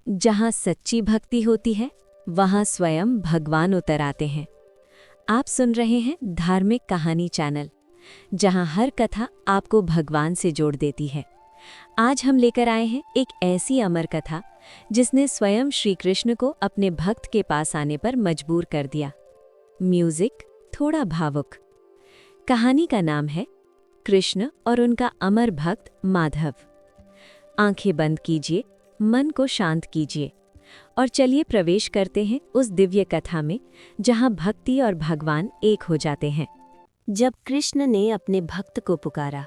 जहाँ सच्ची भक्ति होती है वहाँ स्वयं भगवान उतर आते हैं। आप सुन रहे हैं धार्मिक कहानी चैनल, जहाँ हर कथा आपको भगवान से जोड़ देती है। आज हम लेकर आए हैं एक ऐसी अमर कथा जिसने स्वयं श्री कृष्ण को अपने भक्त के पास आने पर मजबूर कर दिया। म्यूजिक थोड़ा भावुक। कहानी का नाम है कृष्ण और उनका अमर भक्त माधव। आंखें बंद कीजिए, मन को शांत कीजिए और चलिए प्रवेश करते हैं उस दिव्य कथा में जहां भक्ति और भगवान एक हो जाते हैं। जब कृष्ण ने अपने भक्त को पुकारा।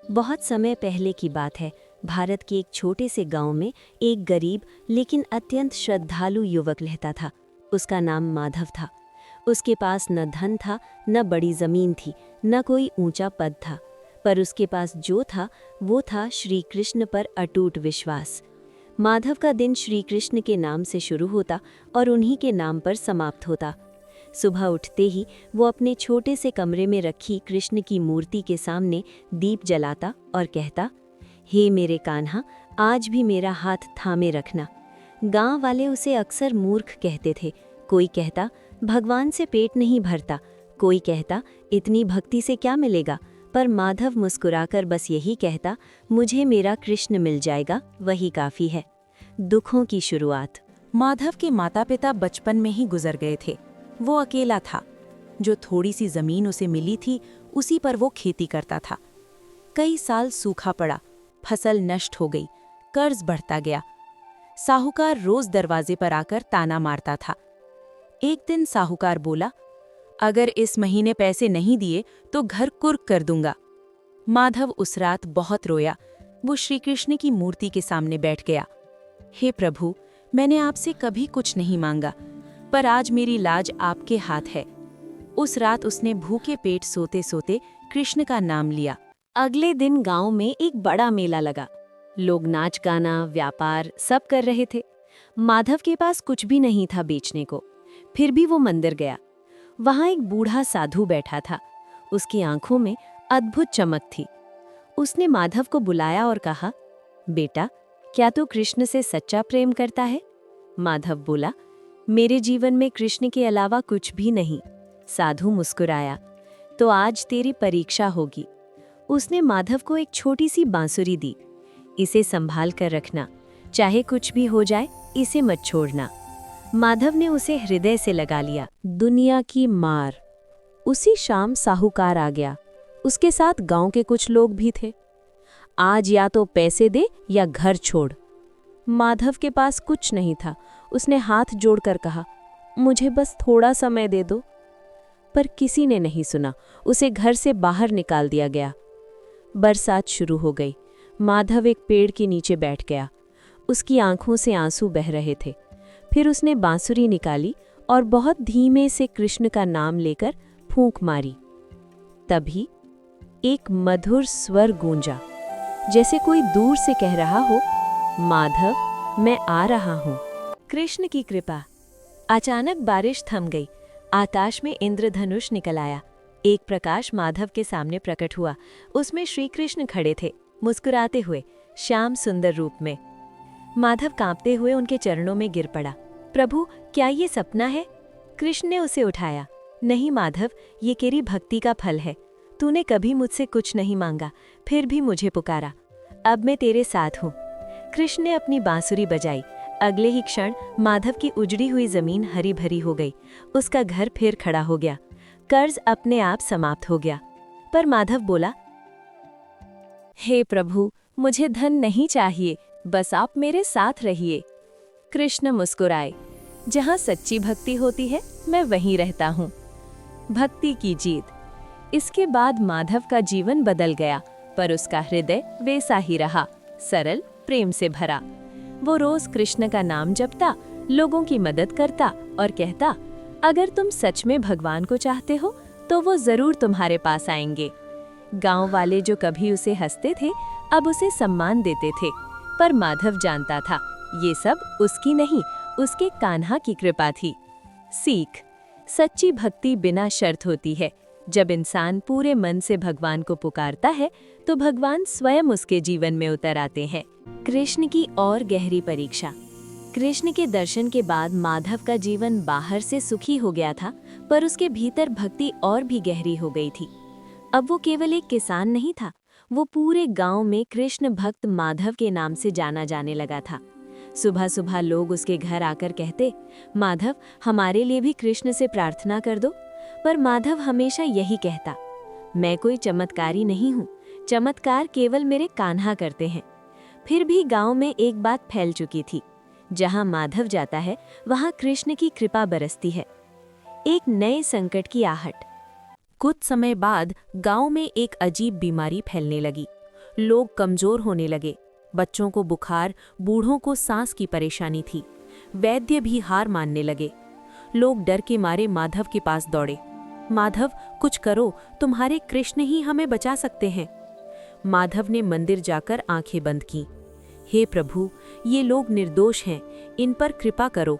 बहुत समय पहले की बात है। भारत के एक छोटे से गांव में एक गरीब लेकिन अत्यंत श्रद्धालु युवक रहता था। उसका नाम माधव था। उसके पास न धन था, न बड़ी जमीन थी, न कोई ऊंचा पद था, पर उसके पास जो था वो था श्री कृष्ण पर अटूट विश्वास। माधव का दिन श्री कृष्ण के नाम से शुरू होता और उन्हीं के नाम पर समाप्त होता। सुबह उठते ही वो अपने छोटे से कमरे में रखी कृष्ण की मूर्ति के सामने दीप जलाता और कहता, हे मेरे कान्हा, आज भी मेरा हाथ थामे रखना। गांव वाले उसे अक्सर मूर्ख कहते थे। कोई कहता भगवान से पेट नहीं भरता, कोई कहता इतनी भक्ति से क्या मिलेगा, पर माधव मुस्कुराकर बस यही कहता, मुझे मेरा कृष्ण मिल जाएगा, वही काफी है। दुखों की शुरुआत। माधव के माता पिता बचपन में ही गुजर गए थे। वो अकेला था। जो थोड़ी सी जमीन उसे मिली थी उसी पर वो खेती करता था। कई साल सूखा पड़ा, फसल नष्ट हो गई, कर्ज बढ़ता गया। साहूकार रोज दरवाजे पर आकर ताना मारता था। एक दिन साहूकार बोला, अगर इस महीने पैसे नहीं दिए तो घर कुर्क कर दूंगा। माधव उस रात बहुत रोया। वो श्री कृष्ण की मूर्ति के सामने बैठ गया। हे प्रभु, मैंने आपसे कभी कुछ नहीं मांगा, पर आज मेरी लाज आपके हाथ है। उस रात उसने भूखे पेट सोते सोते कृष्ण का नाम लिया। अगले दिन गांव में एक बड़ा मेला लगा। लोग नाच गाना, व्यापार सब कर रहे थे। माधव के पास कुछ भी नहीं था बेचने को, फिर भी वो मंदिर गया। वहां एक बूढ़ा साधु बैठा था। उसकी आंखों में अद्भुत चमक थी। उसने माधव को बुलाया और कहा, बेटा, क्या तू कृष्ण से सच्चा प्रेम करता है? माधव बोला, मेरे जीवन में कृष्ण के अलावा कुछ भी नहीं। साधु मुस्कुराया, तो आज तेरी परीक्षा होगी। उसने माधव को एक छोटी सी बांसुरी दी। इसे संभाल कर रखना, चाहे कुछ भी हो जाए, इसे मत छोड़ना। माधव ने उसे हृदय से लगा लिया। दुनिया की मार। उसी शाम साहूकार आ गया। उसके साथ गांव के कुछ लोग भी थे। आज या तो पैसे दे या घर छोड़। माधव के पास कुछ नहीं था। उसने हाथ जोड़कर कहा, मुझे बस थोड़ा समय दे दो। पर किसी ने नहीं सुना। उसे घर से बाहर निकाल दिया गया। बरसात शुरू हो गई। माधव एक पेड़ के नीचे बैठ गया। उसकी आंखों से आंसू बह रहे थे। फिर उसने बांसुरी निकाली और बहुत धीमे से कृष्ण का नाम लेकर फूंक मारी। तभी एक मधुर स्वर गूंजा, जैसे कोई दूर से कह रहा हो, माधव, मैं आ रहा हूँ। कृष्ण की कृपा। अचानक बारिश थम गई। आकाश में इंद्रधनुष निकल आया। एक प्रकाश माधव के सामने प्रकट हुआ। उसमें श्री कृष्ण खड़े थे, मुस्कुराते हुए, श्याम सुंदर रूप में। माधव कांपते हुए उनके चरणों में गिर पड़ा। प्रभु, क्या ये सपना है? कृष्ण ने उसे उठाया। नहीं माधव, ये तेरी भक्ति का फल है। तूने कभी मुझसे कुछ नहीं मांगा, फिर भी मुझे पुकारा। अब मैं तेरे साथ हूँ। कृष्ण ने अपनी बांसुरी बजाई। अगले ही क्षण माधव की उजड़ी हुई जमीन हरी भरी हो गई। उसका घर फिर खड़ा हो गया। कर्ज अपने आप समाप्त हो गया। पर माधव बोला, हे प्रभु, मुझे धन नहीं चाहिए, बस आप मेरे साथ रहिए। कृष्ण मुस्कुराए, जहाँ सच्ची भक्ति होती है मैं वहीं रहता हूँ। भक्ति की जीत। इसके बाद माधव का जीवन बदल गया, पर उसका हृदय वैसा ही रहा, सरल, प्रेम से भरा। वो रोज कृष्ण का नाम जपता, लोगों की मदद करता और कहता, अगर तुम सच में भगवान को चाहते हो तो वो जरूर तुम्हारे पास आएंगे। गांव वाले जो कभी उसे हंसते थे, अब उसे सम्मान देते थे। पर माधव जानता था, ये सब उसकी नहीं, उसके कान्हा की कृपा थी। सीख। सच्ची भक्ति बिना शर्त होती है। जब इंसान पूरे मन से भगवान को पुकारता है तो भगवान स्वयं उसके जीवन में उतर आते हैं। कृष्ण की और गहरी परीक्षा। कृष्ण के दर्शन के बाद माधव का जीवन बाहर से सुखी हो गया था, पर उसके भीतर भक्ति और भी गहरी हो गई थी। अब वो केवल एक किसान नहीं था, वो पूरे गांव में कृष्ण भक्त माधव के नाम से जाना जाने लगा था। सुबह सुबह लोग उसके घर आकर कहते, माधव, हमारे लिए भी कृष्ण से प्रार्थना कर दो। पर माधव हमेशा यही कहता, मैं कोई चमत्कारी नहीं हूँ, चमत्कार केवल मेरे कान्हा करते हैं। फिर भी गांव में एक बात फैल चुकी थी, जहां माधव जाता है वहां कृष्ण की कृपा बरसती है। एक नए संकट की आहट। कुछ समय बाद गांव में एक अजीब बीमारी फैलने लगी। लोग कमजोर होने लगे, बच्चों को बुखार, बूढ़ों को सांस की परेशानी थी। वैद्य भी हार मानने लगे। लोग डर के मारे माधव के पास दौड़े। माधव, कुछ करो, तुम्हारे कृष्ण ही हमें बचा सकते हैं। माधव ने मंदिर जाकर आंखें बंद की। हे प्रभु, ये लोग निर्दोष हैं, इन पर कृपा करो।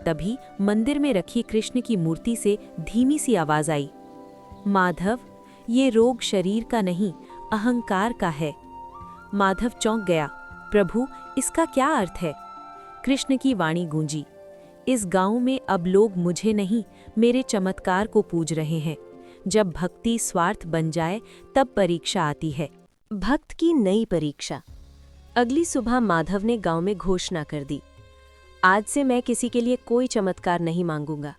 तभी मंदिर में रखी कृष्ण की मूर्ति से धीमी सी आवाज आई, माधव, ये रोग शरीर का नहीं, अहंकार का है। माधव चौंक गया। प्रभु, इसका क्या अर्थ है? कृष्ण की वाणी गूंजी, इस गांव में अब लोग मुझे नहीं, मेरे चमत्कार को पूज रहे हैं। जब भक्ति स्वार्थ बन जाए तब परीक्षा आती है। भक्त की नई परीक्षा। अगली सुबह माधव ने गांव में घोषणा कर दी, आज से मैं किसी के लिए कोई चमत्कार नहीं मांगूंगा।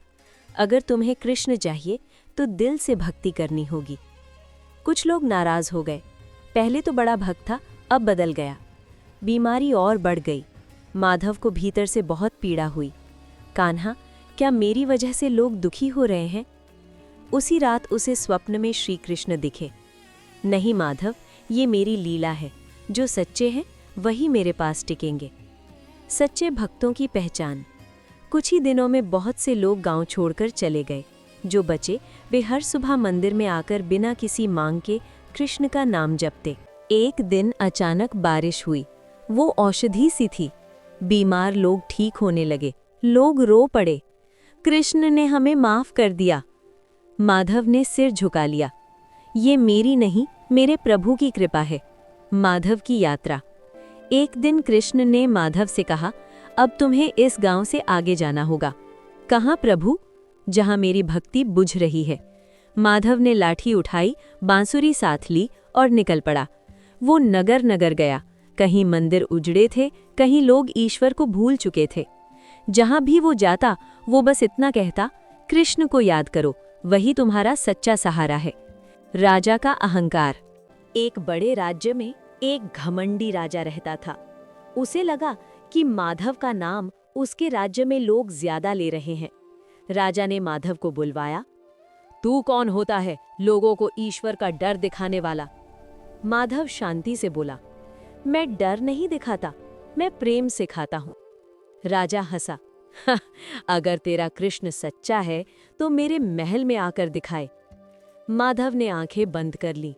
अगर तुम्हें कृष्ण चाहिए तो दिल से भक्ति करनी होगी। कुछ लोग नाराज हो गए। पहले तो बड़ा भक्त था, अब बदल गया। बीमारी और बढ़ गई। माधव को भीतर से बहुत पीड़ा हुई। कान्हा, क्या मेरी वजह से लोग दुखी हो रहे हैं? उसी रात उसे स्वप्न में श्री कृष्ण दिखे। नहीं माधव, ये मेरी लीला है। जो सच्चे हैं वही मेरे पास टिकेंगे। सच्चे भक्तों की पहचान। कुछ ही दिनों में बहुत से लोग गांव छोड़कर चले गए। जो बचे वे हर सुबह मंदिर में आकर बिना किसी मांग के कृष्ण का नाम जपते। एक दिन अचानक बारिश हुई। वो औषधि सी थी। बीमार लोग ठीक होने लगे। लोग रो पड़े, कृष्ण ने हमें माफ कर दिया। माधव ने सिर झुका लिया। ये मेरी नहीं, मेरे प्रभु की कृपा है। माधव की यात्रा। एक दिन कृष्ण ने माधव से कहा, अब तुम्हें इस गांव से आगे जाना होगा। कहाँ प्रभु? जहां मेरी भक्ति बुझ रही है। माधव ने लाठी उठाई, बांसुरी साथ ली और निकल पड़ा। वो नगर नगर गया। कहीं मंदिर उजड़े थे, कहीं लोग ईश्वर को भूल चुके थे। जहां भी वो जाता वो बस इतना कहता, कृष्ण को याद करो, वही तुम्हारा सच्चा सहारा है। राजा का अहंकार। एक बड़े राज्य में एक घमंडी राजा रहता था। उसे लगा कि माधव का नाम उसके राज्य में लोग ज्यादा ले रहे हैं। राजा ने माधव को बुलवाया। तू कौन होता है लोगों को ईश्वर का डर दिखाने वाला? माधव शांति से बोला, मैं डर नहीं दिखाता, मैं प्रेम सिखाता हूं। राजा हंसा, अगर तेरा कृष्ण सच्चा है तो मेरे महल में आकर दिखाए। माधव ने आंखें बंद कर ली।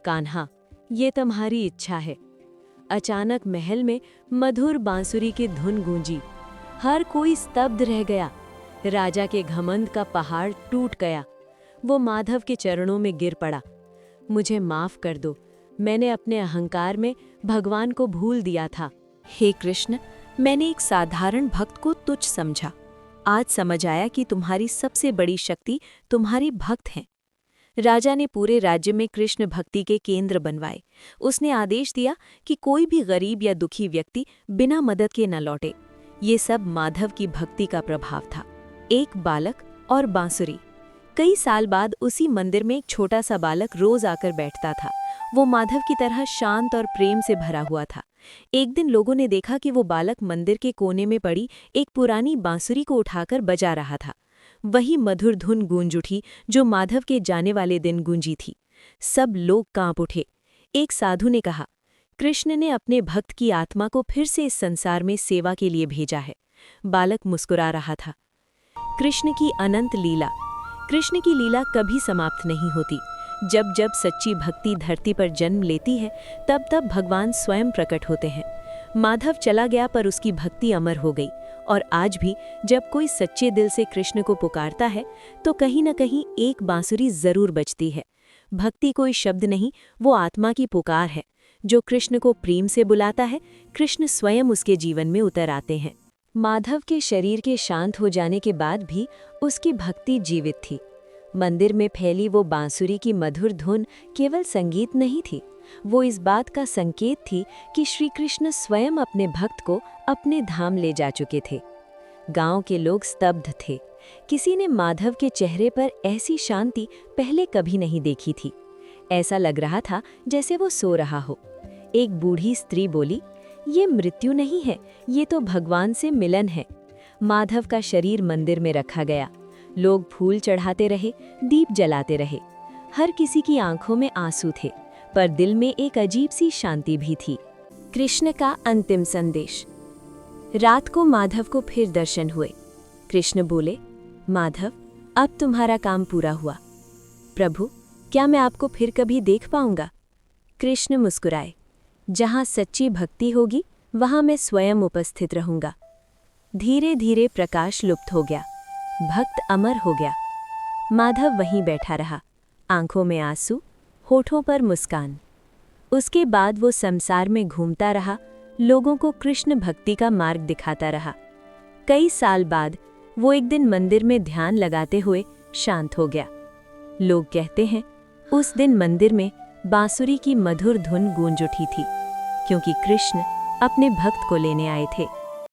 कान्हा, ये तुम्हारी इच्छा है। अचानक महल में मधुर बांसुरी की धुन गूंजी। हर कोई स्तब्ध रह गया। राजा के घमंड का पहाड़ टूट गया। वो माधव के चरणों में गिर पड़ा। मुझे माफ कर दो, मैंने अपने अहंकार में भगवान को भूल दिया था। हे कृष्ण, मैंने एक साधारण भक्त को तुच्छ समझा। आज समझ आया कि तुम्हारी सबसे बड़ी शक्ति तुम्हारी भक्त हैं। राजा ने पूरे राज्य में कृष्ण भक्ति के केंद्र बनवाए। उसने आदेश दिया कि कोई भी गरीब या दुखी व्यक्ति बिना मदद के न लौटे। ये सब माधव की भक्ति का प्रभाव था। एक बालक और बांसुरी। कई साल बाद उसी मंदिर में एक छोटा सा बालक रोज आकर बैठता था। वो माधव की तरह शांत और प्रेम से भरा हुआ था। एक दिन लोगों ने देखा कि वो बालक मंदिर के कोने में पड़ी एक पुरानी बांसुरी को उठाकर बजा रहा था। वही मधुर धुन गूंज उठी जो माधव के जाने वाले दिन गूंजी थी। सब लोग कांप उठे। एक साधु ने कहा, कृष्ण ने अपने भक्त की आत्मा को फिर से इस संसार में सेवा के लिए भेजा है। बालक मुस्कुरा रहा था। कृष्ण की अनंत लीला। कृष्ण की लीला कभी समाप्त नहीं होती। जब जब सच्ची भक्ति धरती पर जन्म लेती है, तब तब भगवान स्वयं प्रकट होते हैं। माधव चला गया पर उसकी भक्ति अमर हो गई। और आज भी जब कोई सच्चे दिल से कृष्ण को पुकारता है तो कहीं न कहीं एक बांसुरी जरूर बजती है। भक्ति कोई शब्द नहीं, वो आत्मा की पुकार है। जो कृष्ण को प्रेम से बुलाता है, कृष्ण स्वयं उसके जीवन में उतर आते हैं। माधव के शरीर के शांत हो जाने के बाद भी उसकी भक्ति जीवित थी। मंदिर में फैली वो बांसुरी की मधुर धुन केवल संगीत नहीं थी, वो इस बात का संकेत थी कि श्री कृष्ण स्वयं अपने भक्त को अपने धाम ले जा चुके थे। गांव के लोग स्तब्ध थे। किसी ने माधव के चेहरे पर ऐसी शांति पहले कभी नहीं देखी थी। ऐसा लग रहा था जैसे वो सो रहा हो। एक बूढ़ी स्त्री बोली, ये मृत्यु नहीं है, ये तो भगवान से मिलन है। माधव का शरीर मंदिर में रखा गया। लोग फूल चढ़ाते रहे, दीप जलाते रहे। हर किसी की आंखों में आंसू थे, पर दिल में एक अजीब सी शांति भी थी। कृष्ण का अंतिम संदेश। रात को माधव को फिर दर्शन हुए। कृष्ण बोले, माधव, अब तुम्हारा काम पूरा हुआ। प्रभु, क्या मैं आपको फिर कभी देख पाऊंगा? कृष्ण मुस्कुराए, जहाँ सच्ची भक्ति होगी वहाँ मैं स्वयं उपस्थित रहूंगा। धीरे धीरे प्रकाश लुप्त हो गया, भक्त अमर हो गया। माधव वहीं बैठा रहा, आंखों में आंसू, होठों पर मुस्कान। उसके बाद वो संसार में घूमता रहा, लोगों को कृष्ण भक्ति का मार्ग दिखाता रहा। कई साल बाद वो एक दिन मंदिर में ध्यान लगाते हुए शांत हो गया। लोग कहते हैं, उस दिन मंदिर में बांसुरी की मधुर धुन गूंज उठी थी, क्योंकि कृष्ण अपने भक्त को लेने आए थे।